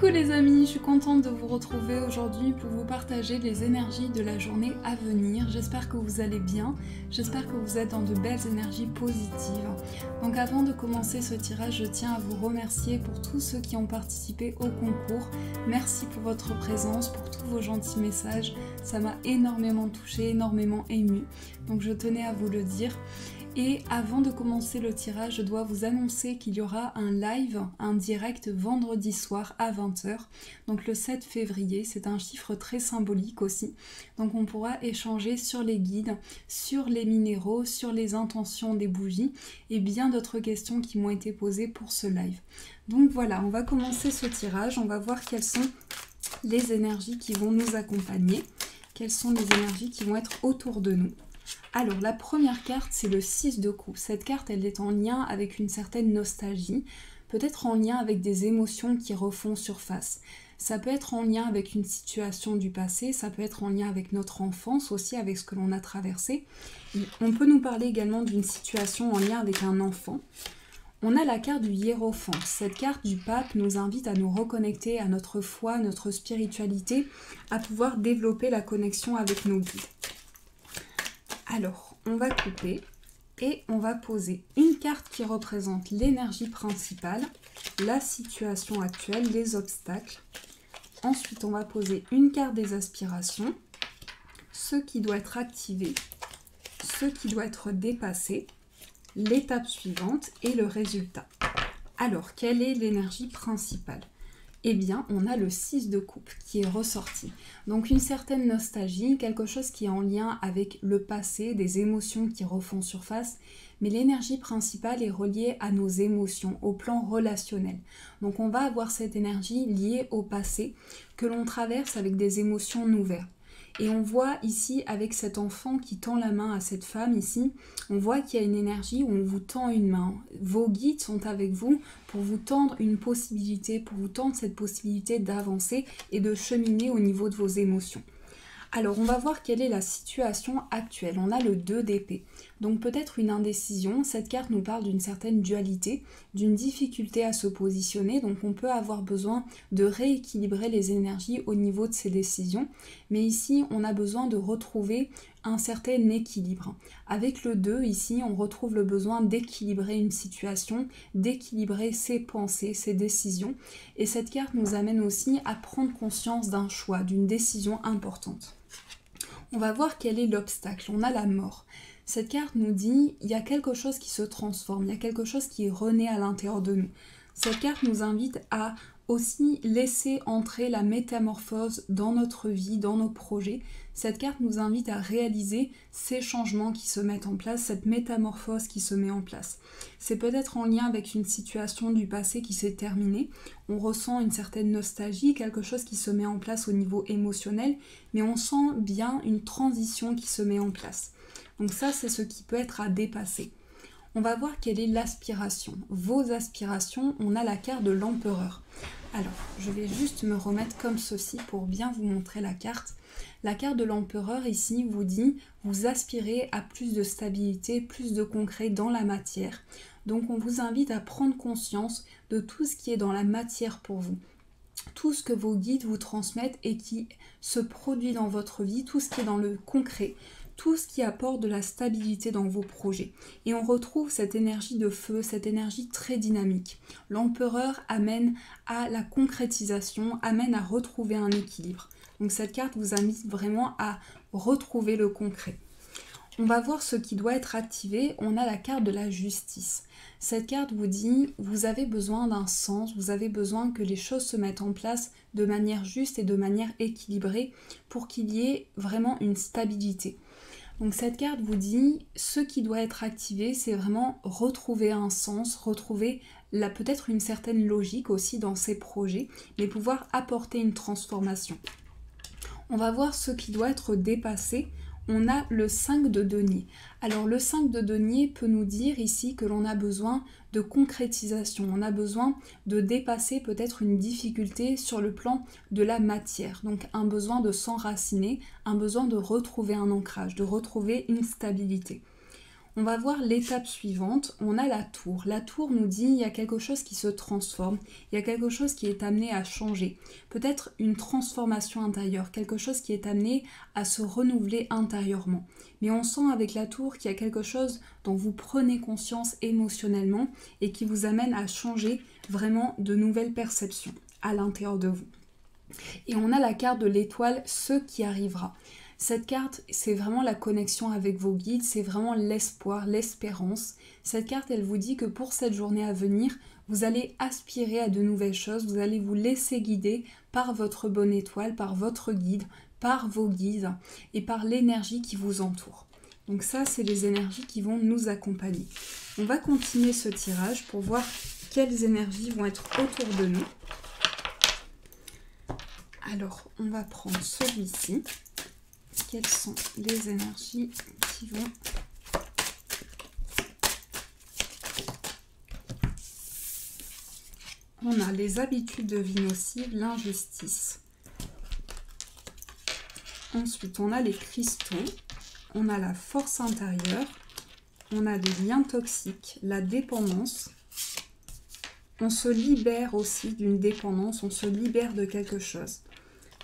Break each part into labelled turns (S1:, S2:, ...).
S1: Coucou les amis, je suis contente de vous retrouver aujourd'hui pour vous partager les énergies de la journée à venir. J'espère que vous allez bien, j'espère que vous êtes dans de belles énergies positives. Donc avant de commencer ce tirage, je tiens à vous remercier pour tous ceux qui ont participé au concours. Merci pour votre présence, pour tous vos gentils messages. Ça m'a énormément touchée, énormément émue. Donc je tenais à vous le dire. Et avant de commencer le tirage, je dois vous annoncer qu'il y aura un live, un direct vendredi soir à 20 h, donc le 7 février, c'est un chiffre très symbolique aussi. Donc on pourra échanger sur les guides, sur les minéraux, sur les intentions des bougies et bien d'autres questions qui m'ont été posées pour ce live. Donc voilà, on va commencer ce tirage, on va voir quelles sont les énergies qui vont nous accompagner, quelles sont les énergies qui vont être autour de nous. Alors la première carte, c'est le 6 de coupe. Cette carte, elle est en lien avec une certaine nostalgie, peut-être en lien avec des émotions qui refont surface. Ça peut être en lien avec une situation du passé, ça peut être en lien avec notre enfance aussi, avec ce que l'on a traversé. On peut nous parler également d'une situation en lien avec un enfant. On a la carte du hiérophant. Cette carte du pape nous invite à nous reconnecter à notre foi, notre spiritualité, à pouvoir développer la connexion avec nos guides. Alors, on va couper et on va poser une carte qui représente l'énergie principale, la situation actuelle, les obstacles. Ensuite, on va poser une carte des aspirations, ce qui doit être activé, ce qui doit être dépassé, l'étape suivante et le résultat. Alors, quelle est l'énergie principale ? Eh bien, on a le 6 de coupe qui est ressorti. Donc une certaine nostalgie, quelque chose qui est en lien avec le passé, des émotions qui refont surface, mais l'énergie principale est reliée à nos émotions, au plan relationnel. Donc on va avoir cette énergie liée au passé que l'on traverse avec des émotions nouvelles. Et on voit ici, avec cet enfant qui tend la main à cette femme ici, on voit qu'il y a une énergie où on vous tend une main. Vos guides sont avec vous pour vous tendre une possibilité, pour vous tendre cette possibilité d'avancer et de cheminer au niveau de vos émotions. Alors, on va voir quelle est la situation actuelle. On a le 2 d'épée. Donc peut-être une indécision. Cette carte nous parle d'une certaine dualité, d'une difficulté à se positionner. Donc on peut avoir besoin de rééquilibrer les énergies au niveau de ces décisions. Mais ici, on a besoin de retrouver un certain équilibre. Avec le 2, ici, on retrouve le besoin d'équilibrer une situation, d'équilibrer ses pensées, ses décisions. Et cette carte nous amène aussi à prendre conscience d'un choix, d'une décision importante. On va voir quel est l'obstacle. On a la mort. Cette carte nous dit il y a quelque chose qui se transforme, il y a quelque chose qui renaît à l'intérieur de nous. Cette carte nous invite à aussi laisser entrer la métamorphose dans notre vie, dans nos projets. Cette carte nous invite à réaliser ces changements qui se mettent en place, cette métamorphose qui se met en place. C'est peut-être en lien avec une situation du passé qui s'est terminée. On ressent une certaine nostalgie, quelque chose qui se met en place au niveau émotionnel, mais on sent bien une transition qui se met en place. Donc ça, c'est ce qui peut être à dépasser. On va voir quelle est l'aspiration. Vos aspirations, on a la carte de l'empereur. Alors, je vais juste me remettre comme ceci pour bien vous montrer la carte. La carte de l'empereur ici vous dit, vous aspirez à plus de stabilité, plus de concret dans la matière. Donc on vous invite à prendre conscience de tout ce qui est dans la matière pour vous. Tout ce que vos guides vous transmettent et qui se produit dans votre vie, tout ce qui est dans le concret, tout ce qui apporte de la stabilité dans vos projets. Et on retrouve cette énergie de feu, cette énergie très dynamique. L'empereur amène à la concrétisation, amène à retrouver un équilibre. Donc cette carte vous invite vraiment à retrouver le concret. On va voir ce qui doit être activé. On a la carte de la justice. Cette carte vous dit, vous avez besoin d'un sens, vous avez besoin que les choses se mettent en place de manière juste et de manière équilibrée pour qu'il y ait vraiment une stabilité. Donc cette carte vous dit, ce qui doit être activé, c'est vraiment retrouver un sens, retrouver peut-être une certaine logique aussi dans ces projets, mais pouvoir apporter une transformation. On va voir ce qui doit être dépassé. On a le 5 de denier. Alors le 5 de denier peut nous dire ici que l'on a besoin de concrétisation, on a besoin de dépasser peut-être une difficulté sur le plan de la matière, donc un besoin de s'enraciner, un besoin de retrouver un ancrage, de retrouver une stabilité. On va voir l'étape suivante, on a la tour. La tour nous dit il y a quelque chose qui se transforme, il y a quelque chose qui est amené à changer. Peut-être une transformation intérieure, quelque chose qui est amené à se renouveler intérieurement. Mais on sent avec la tour qu'il y a quelque chose dont vous prenez conscience émotionnellement et qui vous amène à changer vraiment de nouvelles perceptions à l'intérieur de vous. Et on a la carte de l'étoile, ce qui arrivera. Cette carte, c'est vraiment la connexion avec vos guides, c'est vraiment l'espoir, l'espérance. Cette carte, elle vous dit que pour cette journée à venir, vous allez aspirer à de nouvelles choses, vous allez vous laisser guider par votre bonne étoile, par votre guide, par vos guides et par l'énergie qui vous entoure. Donc ça, c'est les énergies qui vont nous accompagner. On va continuer ce tirage pour voir quelles énergies vont être autour de nous. Alors, on va prendre celui-ci. Quelles sont les énergies qui vont... On a les habitudes de vie nocives, l'injustice. Ensuite, on a les cristaux. On a la force intérieure. On a les liens toxiques, la dépendance. On se libère aussi d'une dépendance, on se libère de quelque chose.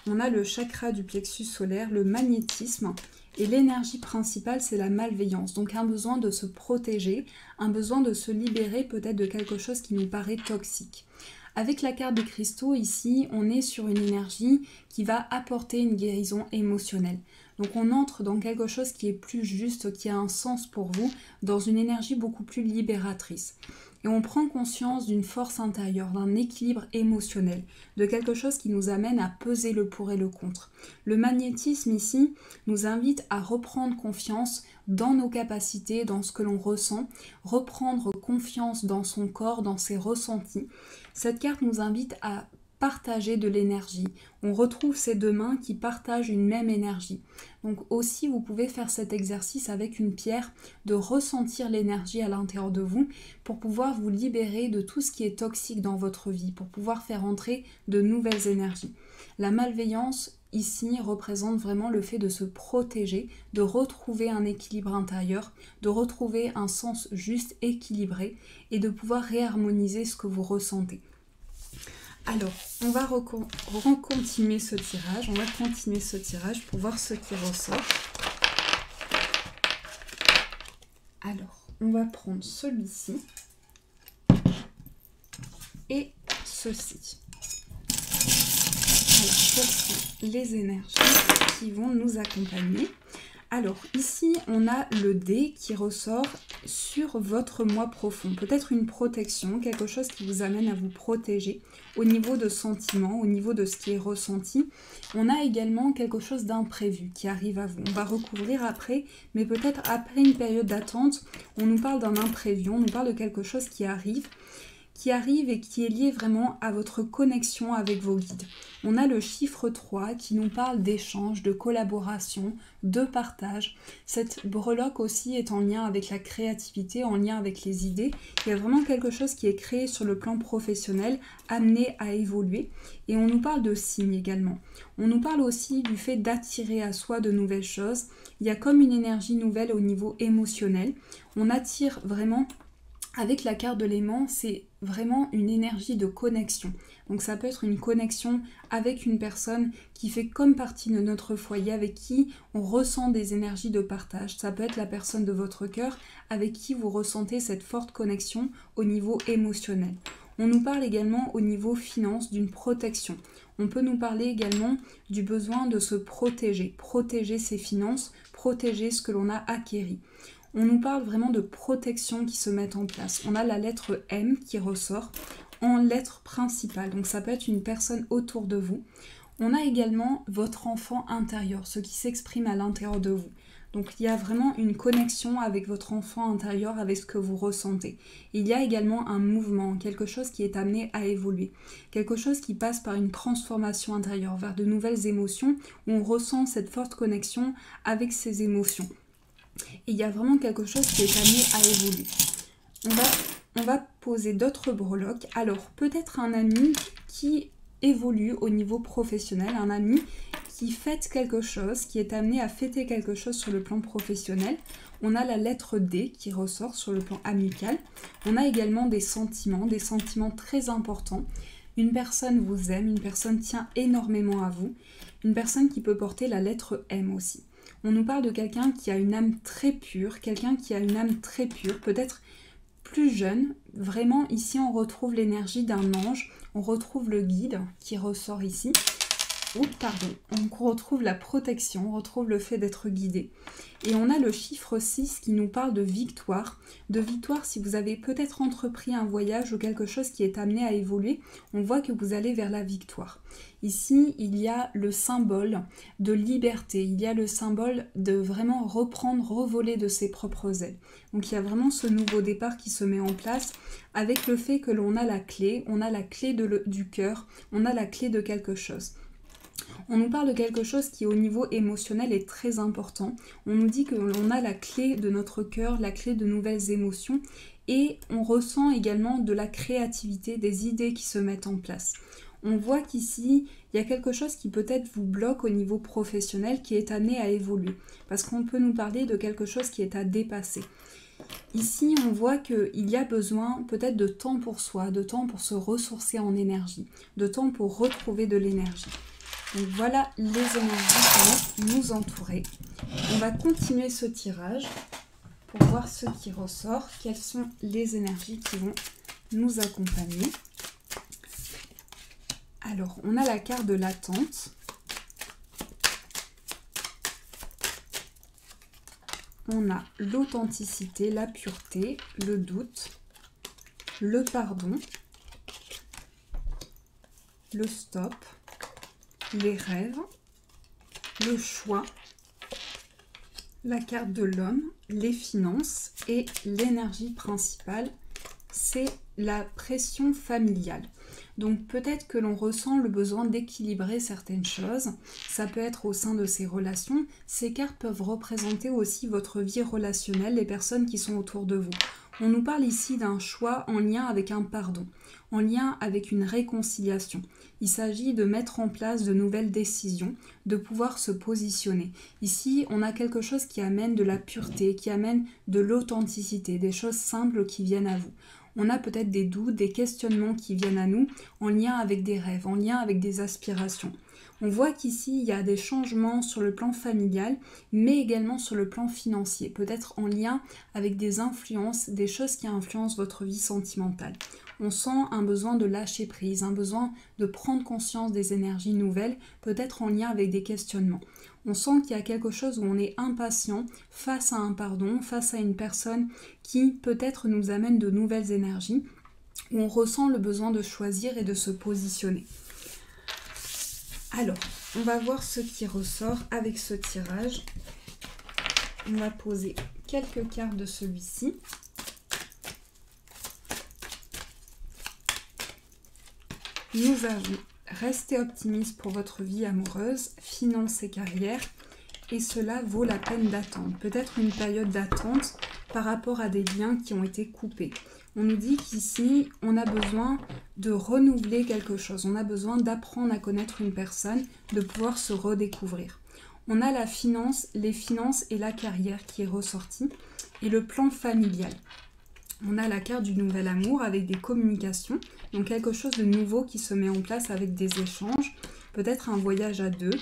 S1: On a le chakra du plexus solaire, le magnétisme, et l'énergie principale, c'est la malveillance. Donc un besoin de se protéger, un besoin de se libérer peut-être de quelque chose qui nous paraît toxique. Avec la carte des cristaux, ici, on est sur une énergie qui va apporter une guérison émotionnelle. Donc on entre dans quelque chose qui est plus juste, qui a un sens pour vous, dans une énergie beaucoup plus libératrice. Et on prend conscience d'une force intérieure, d'un équilibre émotionnel, de quelque chose qui nous amène à peser le pour et le contre. Le magnétisme ici nous invite à reprendre confiance dans nos capacités, dans ce que l'on ressent, reprendre confiance dans son corps, dans ses ressentis. Cette carte nous invite à partager de l'énergie. On retrouve ces deux mains qui partagent une même énergie. Donc aussi, vous pouvez faire cet exercice avec une pierre, de ressentir l'énergie à l'intérieur de vous pour pouvoir vous libérer de tout ce qui est toxique dans votre vie, pour pouvoir faire entrer de nouvelles énergies. La malveillance, ici, représente vraiment le fait de se protéger, de retrouver un équilibre intérieur, de retrouver un sens juste, équilibré et de pouvoir réharmoniser ce que vous ressentez. Alors, on va continuer ce tirage. On va continuer ce tirage pour voir ce qui ressort. Alors, on va prendre celui-ci et ceci. Alors, quelles sont les énergies qui vont nous accompagner? Alors, ici, on a le dé qui ressort sur votre moi profond. Peut-être une protection, quelque chose qui vous amène à vous protéger au niveau de sentiments, au niveau de ce qui est ressenti. On a également quelque chose d'imprévu qui arrive à vous. On va recouvrir après, mais peut-être après une période d'attente, on nous parle d'un imprévu, on nous parle de quelque chose qui arrive et qui est lié vraiment à votre connexion avec vos guides. On a le chiffre 3 qui nous parle d'échange, de collaboration, de partage. Cette breloque aussi est en lien avec la créativité, en lien avec les idées. Il y a vraiment quelque chose qui est créé sur le plan professionnel, amené à évoluer. Et on nous parle de signes également. On nous parle aussi du fait d'attirer à soi de nouvelles choses. Il y a comme une énergie nouvelle au niveau émotionnel. On attire vraiment... Avec la carte de l'aimant, c'est vraiment une énergie de connexion. Donc ça peut être une connexion avec une personne qui fait comme partie de notre foyer, avec qui on ressent des énergies de partage. Ça peut être la personne de votre cœur avec qui vous ressentez cette forte connexion au niveau émotionnel. On nous parle également au niveau finance d'une protection. On peut nous parler également du besoin de se protéger ses finances, protéger ce que l'on a acquéri. On nous parle vraiment de protection qui se met en place. On a la lettre M qui ressort en lettre principale. Donc ça peut être une personne autour de vous. On a également votre enfant intérieur, ce qui s'exprime à l'intérieur de vous. Donc il y a vraiment une connexion avec votre enfant intérieur, avec ce que vous ressentez. Il y a également un mouvement, quelque chose qui est amené à évoluer. Quelque chose qui passe par une transformation intérieure vers de nouvelles émotions où on ressent cette forte connexion avec ces émotions. Et il y a vraiment quelque chose qui est amené à évoluer. On va poser d'autres breloques. Alors, peut-être un ami qui évolue au niveau professionnel, un ami qui fête quelque chose, qui est amené à fêter quelque chose sur le plan professionnel. On a la lettre D qui ressort sur le plan amical. On a également des sentiments très importants. Une personne vous aime, une personne tient énormément à vous, une personne qui peut porter la lettre M aussi. On nous parle de quelqu'un qui a une âme très pure, peut-être plus jeune. Vraiment, ici, on retrouve l'énergie d'un ange, on retrouve le guide qui ressort ici. On retrouve la protection, on retrouve le fait d'être guidé. Et on a le chiffre 6 qui nous parle de victoire. De victoire si vous avez peut-être entrepris un voyage ou quelque chose qui est amené à évoluer, on voit que vous allez vers la victoire. Ici, il y a le symbole de liberté, il y a le symbole de vraiment revoler de ses propres ailes. Donc il y a vraiment ce nouveau départ qui se met en place avec le fait que l'on a la clé, du cœur, on a la clé de quelque chose. On nous parle de quelque chose qui au niveau émotionnel est très important. On nous dit que l'on a la clé de notre cœur, la clé de nouvelles émotions et on ressent également de la créativité, des idées qui se mettent en place. On voit qu'ici, il y a quelque chose qui peut-être vous bloque au niveau professionnel qui est amené à évoluer. Parce qu'on peut nous parler de quelque chose qui est à dépasser. Ici, on voit qu'il y a besoin peut-être de temps pour soi, de temps pour se ressourcer en énergie, de temps pour retrouver de l'énergie. Donc voilà les énergies qui vont nous entourer. On va continuer ce tirage pour voir ce qui ressort, quelles sont les énergies qui vont nous accompagner. Alors, on a la carte de l'attente. On a l'authenticité, la pureté, le doute, le pardon, le stop, les rêves, le choix, la carte de l'homme, les finances et l'énergie principale, c'est la pression familiale. Donc peut-être que l'on ressent le besoin d'équilibrer certaines choses, ça peut être au sein de ces relations. Ces cartes peuvent représenter aussi votre vie relationnelle, les personnes qui sont autour de vous. On nous parle ici d'un choix en lien avec un pardon, en lien avec une réconciliation. Il s'agit de mettre en place de nouvelles décisions, de pouvoir se positionner. Ici, on a quelque chose qui amène de la pureté, qui amène de l'authenticité, des choses simples qui viennent à vous. On a peut-être des doutes, des questionnements qui viennent à nous en lien avec des rêves, en lien avec des aspirations. On voit qu'ici, il y a des changements sur le plan familial, mais également sur le plan financier, peut-être en lien avec des influences, des choses qui influencent votre vie sentimentale. On sent un besoin de lâcher prise, un besoin de prendre conscience des énergies nouvelles, peut-être en lien avec des questionnements. On sent qu'il y a quelque chose où on est impatient face à un pardon, face à une personne qui peut-être nous amène de nouvelles énergies, où on ressent le besoin de choisir et de se positionner. Alors, on va voir ce qui ressort avec ce tirage. On va poser quelques cartes de celui-ci. Nous avons restez optimiste pour votre vie amoureuse, finances et carrière, et cela vaut la peine d'attendre. Peut-être une période d'attente par rapport à des liens qui ont été coupés. On nous dit qu'ici, on a besoin de renouveler quelque chose. On a besoin d'apprendre à connaître une personne, de pouvoir se redécouvrir. On a la finance, les finances et la carrière qui est ressortie, et le plan familial. On a la carte du nouvel amour avec des communications, donc quelque chose de nouveau qui se met en place avec des échanges, peut-être un voyage à deux,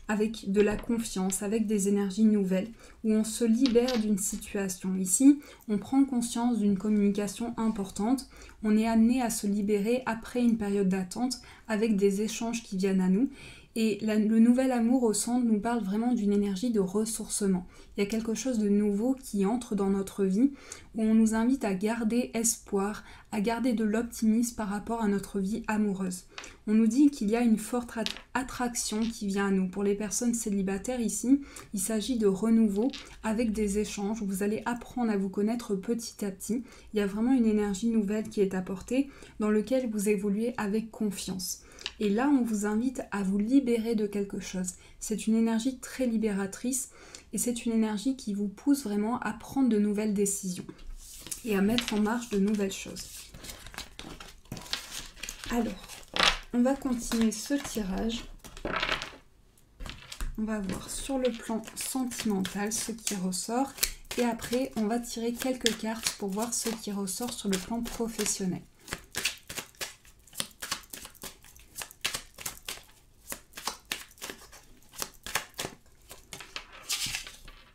S1: avec de la confiance, avec des énergies nouvelles, où on se libère d'une situation. Ici, on prend conscience d'une communication importante, on est amené à se libérer après une période d'attente avec des échanges qui viennent à nous. Et le nouvel amour au centre nous parle vraiment d'une énergie de ressourcement. Il y a quelque chose de nouveau qui entre dans notre vie, où on nous invite à garder espoir, à garder de l'optimisme par rapport à notre vie amoureuse. On nous dit qu'il y a une forte attraction qui vient à nous. Pour les personnes célibataires ici, il s'agit de renouveau avec des échanges où vous allez apprendre à vous connaître petit à petit. Il y a vraiment une énergie nouvelle qui est apportée dans laquelle vous évoluez avec confiance. Et là, on vous invite à vous libérer de quelque chose. C'est une énergie très libératrice et c'est une énergie qui vous pousse vraiment à prendre de nouvelles décisions et à mettre en marche de nouvelles choses. Alors, on va continuer ce tirage On va voir sur le plan sentimental ce qui ressort. Et après, on va tirer quelques cartes pour voir ce qui ressort sur le plan professionnel.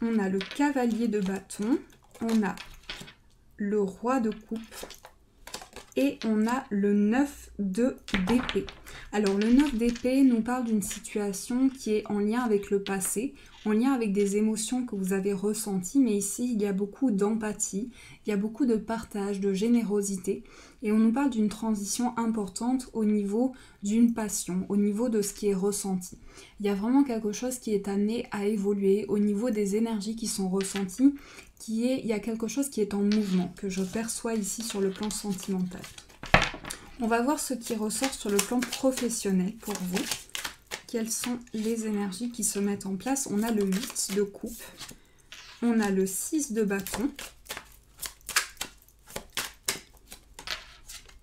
S1: On a le cavalier de bâton, on a le roi de coupe et on a le 9 d'épée. Alors le 9 d'épée nous parle d'une situation qui est en lien avec le passé, en lien avec des émotions que vous avez ressenties, mais ici il y a beaucoup d'empathie, il y a beaucoup de partage, de générosité, et on nous parle d'une transition importante au niveau d'une passion, au niveau de ce qui est ressenti. Il y a vraiment quelque chose qui est amené à évoluer au niveau des énergies qui sont ressenties, il y a quelque chose qui est en mouvement, que je perçois ici sur le plan sentimental. On va voir ce qui ressort sur le plan professionnel pour vous. Quelles sont les énergies qui se mettent en place? On a le 8 de coupe, on a le 6 de bâton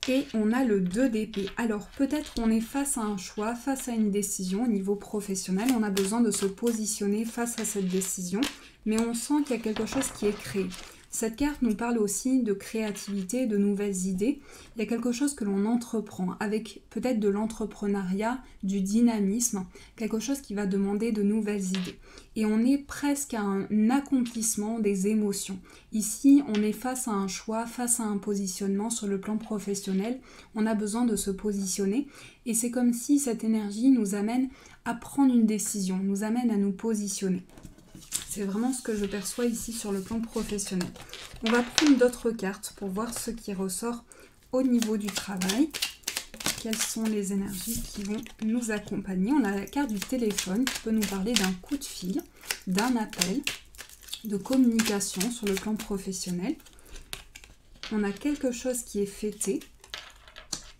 S1: et on a le 2 d'épée. Alors peut-être qu'on est face à un choix, face à une décision au niveau professionnel. On a besoin de se positionner face à cette décision, mais on sent qu'il y a quelque chose qui est créé. Cette carte nous parle aussi de créativité, de nouvelles idées. Il y a quelque chose que l'on entreprend avec peut-être de l'entrepreneuriat, du dynamisme, quelque chose qui va demander de nouvelles idées. Et on est presque à un accomplissement des émotions. Ici, on est face à un choix, face à un positionnement sur le plan professionnel. On a besoin de se positionner et c'est comme si cette énergie nous amène à prendre une décision, nous amène à nous positionner. C'est vraiment ce que je perçois ici sur le plan professionnel. On va prendre d'autres cartes pour voir ce qui ressort au niveau du travail. Quelles sont les énergies qui vont nous accompagner? On a la carte du téléphone qui peut nous parler d'un coup de fil, d'un appel, de communication sur le plan professionnel. On a quelque chose qui est fêté.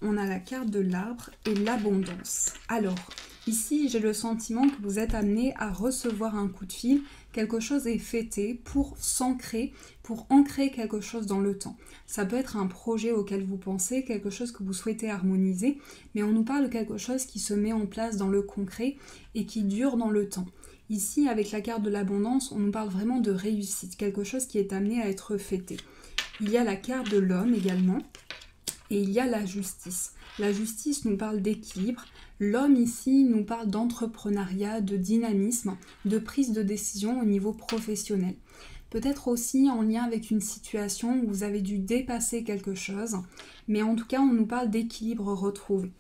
S1: On a la carte de l'arbre et l'abondance. Alors, ici, j'ai le sentiment que vous êtes amené à recevoir un coup de fil. Quelque chose est fêté pour s'ancrer, pour ancrer quelque chose dans le temps. Ça peut être un projet auquel vous pensez, quelque chose que vous souhaitez harmoniser, mais on nous parle de quelque chose qui se met en place dans le concret et qui dure dans le temps. Ici, avec la carte de l'abondance, on nous parle vraiment de réussite, quelque chose qui est amené à être fêté. Il y a la carte de l'homme également, et il y a la justice. La justice nous parle d'équilibre. L'homme ici nous parle d'entrepreneuriat, de dynamisme, de prise de décision au niveau professionnel. Peut-être aussi en lien avec une situation où vous avez dû dépasser quelque chose, mais en tout cas on nous parle d'équilibre retrouvé.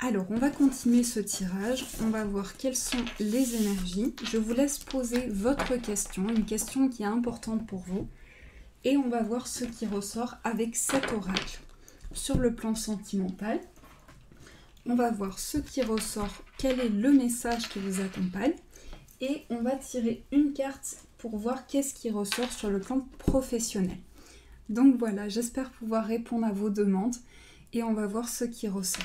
S1: Alors on va continuer ce tirage, on va voir quelles sont les énergies. Je vous laisse poser votre question, une question qui est importante pour vous, et on va voir ce qui ressort avec cet oracle. Sur le plan sentimental, on va voir ce qui ressort, quel est le message qui vous accompagne, et on va tirer une carte pour voir qu'est-ce qui ressort sur le plan professionnel. Donc voilà, j'espère pouvoir répondre à vos demandes, et on va voir ce qui ressort.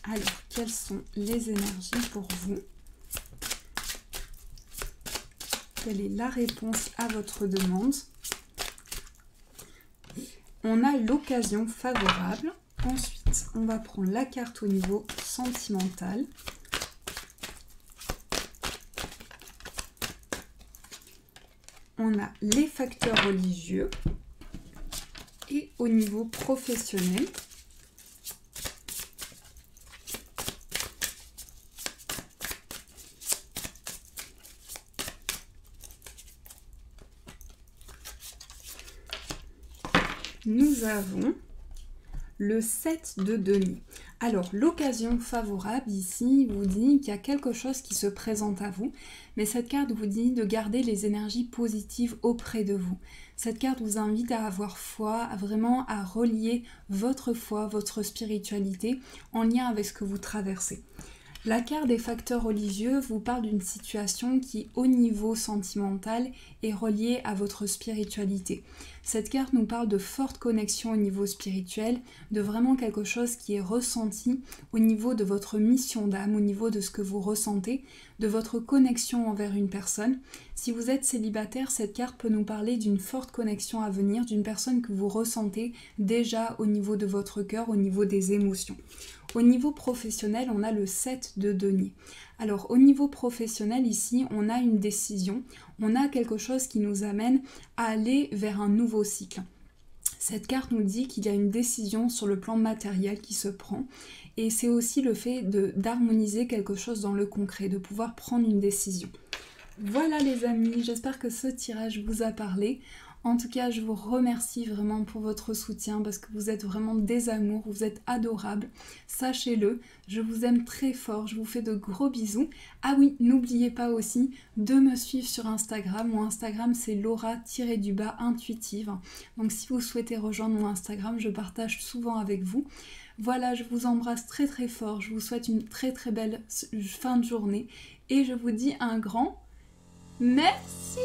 S1: Alors, quelles sont les énergies pour vous? Quelle est la réponse à votre demande? On a l'occasion favorable. Ensuite, on va prendre la carte au niveau sentimental. On a les facteurs religieux. Et au niveau professionnel, nous avons le 7 de denier. Alors, l'occasion favorable ici vous dit qu'il y a quelque chose qui se présente à vous, mais cette carte vous dit de garder les énergies positives auprès de vous. Cette carte vous invite à avoir foi, vraiment à relier votre foi, votre spiritualité en lien avec ce que vous traversez. La carte des facteurs religieux vous parle d'une situation qui, au niveau sentimental, est reliée à votre spiritualité. Cette carte nous parle de forte connexion au niveau spirituel, de vraiment quelque chose qui est ressenti au niveau de votre mission d'âme, au niveau de ce que vous ressentez, de votre connexion envers une personne. Si vous êtes célibataire, cette carte peut nous parler d'une forte connexion à venir, d'une personne que vous ressentez déjà au niveau de votre cœur, au niveau des émotions. Au niveau professionnel, on a le 7 de denier. Alors au niveau professionnel ici, on a une décision, on a quelque chose qui nous amène à aller vers un nouveau cycle. Cette carte nous dit qu'il y a une décision sur le plan matériel qui se prend et c'est aussi le fait d'harmoniser quelque chose dans le concret, de pouvoir prendre une décision. Voilà les amis, j'espère que ce tirage vous a parlé. En tout cas, je vous remercie vraiment pour votre soutien parce que vous êtes vraiment des amours, vous êtes adorables. Sachez-le, je vous aime très fort, je vous fais de gros bisous. Ah oui, n'oubliez pas aussi de me suivre sur Instagram. Mon Instagram, c'est Laura-intuitive. Donc si vous souhaitez rejoindre mon Instagram, je partage souvent avec vous. Voilà, je vous embrasse très très fort. Je vous souhaite une très très belle fin de journée. Et je vous dis un grand merci.